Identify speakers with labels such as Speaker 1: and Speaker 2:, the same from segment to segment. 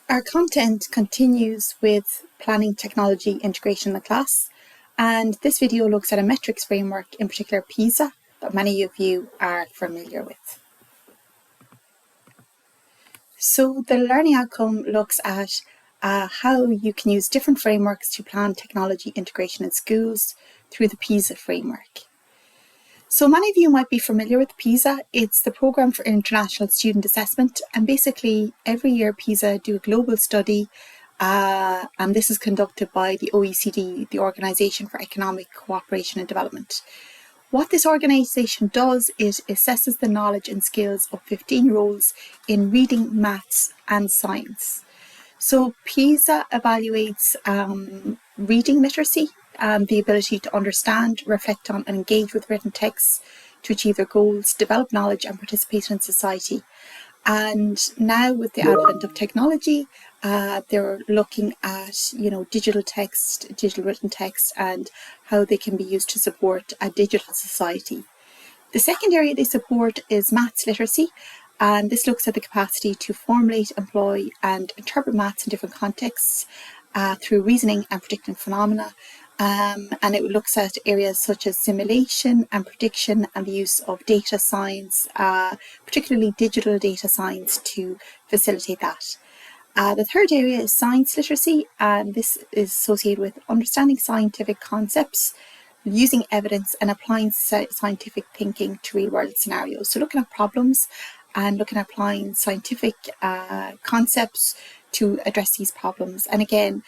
Speaker 1: Our content continues with planning technology integration in the class, and this video looks at a metrics framework, in particular PISA, that many of you are familiar with. So the learning outcome looks at how you can use different frameworks to plan technology integration in schools through the PISA framework. So many of you might be familiar with PISA. It's the Programme for International Student Assessment, and basically every year PISA do a global study, and this is conducted by the OECD, the Organisation for Economic Cooperation and Development. What this organisation does is assesses the knowledge and skills of 15-year-olds in reading, maths and science. So PISA evaluates reading literacy, the ability to understand, reflect on and engage with written texts to achieve their goals, develop knowledge and participate in society. And now with the advent of technology, they're looking at, digital text, digital written text, and how they can be used to support a digital society. The second area they support is maths literacy, and this looks at the capacity to formulate, employ and interpret maths in different contexts through reasoning and predicting phenomena. And it looks at areas such as simulation and prediction and the use of data science, particularly digital data science, to facilitate that. The third area is science literacy, and this is associated with understanding scientific concepts, using evidence and applying scientific thinking to real-world scenarios. So looking at problems and looking at applying scientific concepts to address these problems. And again,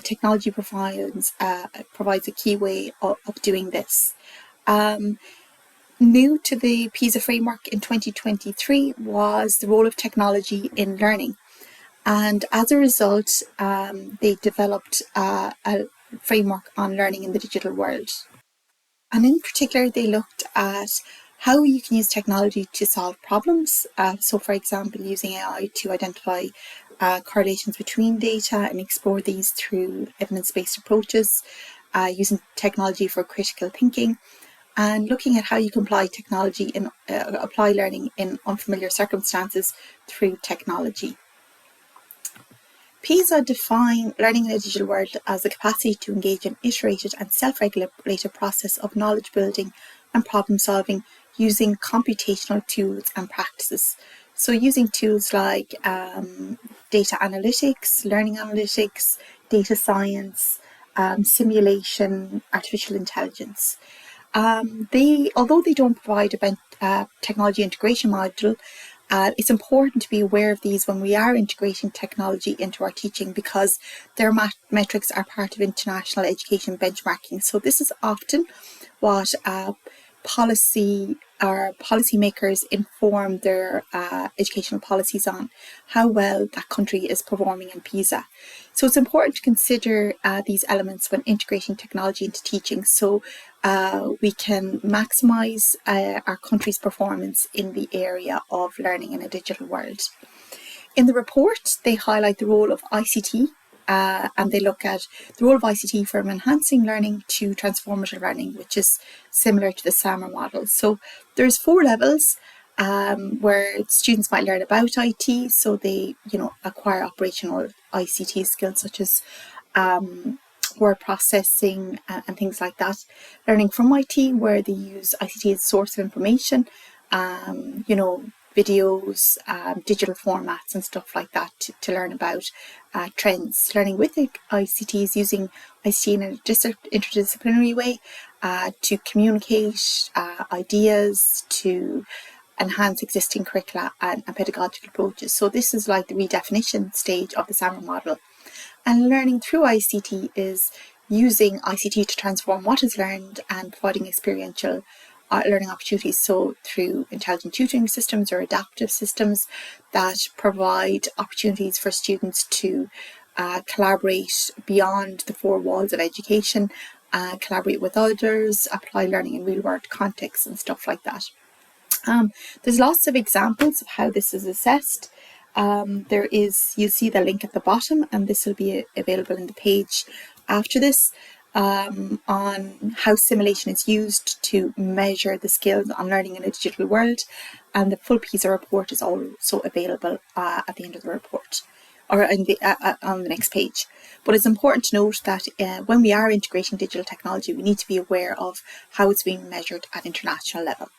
Speaker 1: technology provides a key way of doing this. New to the PISA framework in 2023 was the role of technology in learning. And as a result, they developed a framework on learning in the digital world. And in particular, they looked at how you can use technology to solve problems. So, for example, using AI to identify correlations between data and explore these through evidence-based approaches, using technology for critical thinking, and looking at how you can apply technology and apply learning in unfamiliar circumstances through technology. PISA define learning in a digital world as the capacity to engage in iterated and self-regulated process of knowledge building and problem solving using computational tools and practices. So using tools like data analytics, learning analytics, data science, simulation, artificial intelligence. Although they don't provide a technology integration module, it's important to be aware of these when we are integrating technology into our teaching, because their metrics are part of international education benchmarking. So this is often what policymakers inform their educational policies on, how well that country is performing in PISA. So it's important to consider these elements when integrating technology into teaching, so we can maximise our country's performance in the area of learning in a digital world. In the report, they highlight the role of ICT, and they look at the role of ICT from enhancing learning to transformative learning, which is similar to the SAMR model. So there's 4 levels where students might learn about IT, so they acquire operational ICT skills such as word processing and things like that. Learning from IT, where they use ICT as a source of information, videos, digital formats and stuff like that to learn about trends. Learning with ICT is using ICT in an interdisciplinary way to communicate ideas, to enhance existing curricula and pedagogical approaches. So this is like the redefinition stage of the SAMR model. And learning through ICT is using ICT to transform what is learned and providing experiential learning opportunities, so through intelligent tutoring systems or adaptive systems that provide opportunities for students to collaborate beyond the 4 walls of education, collaborate with others, apply learning in real-world contexts and stuff like that. There's lots of examples of how this is assessed. You'll see the link at the bottom, and this will be available in the page after this, on how simulation is used to measure the skills on learning in a digital world, and the full PISA report is also available at the end of the report. or on the next page. But it's important to note that when we are integrating digital technology, we need to be aware of how it's being measured at international level.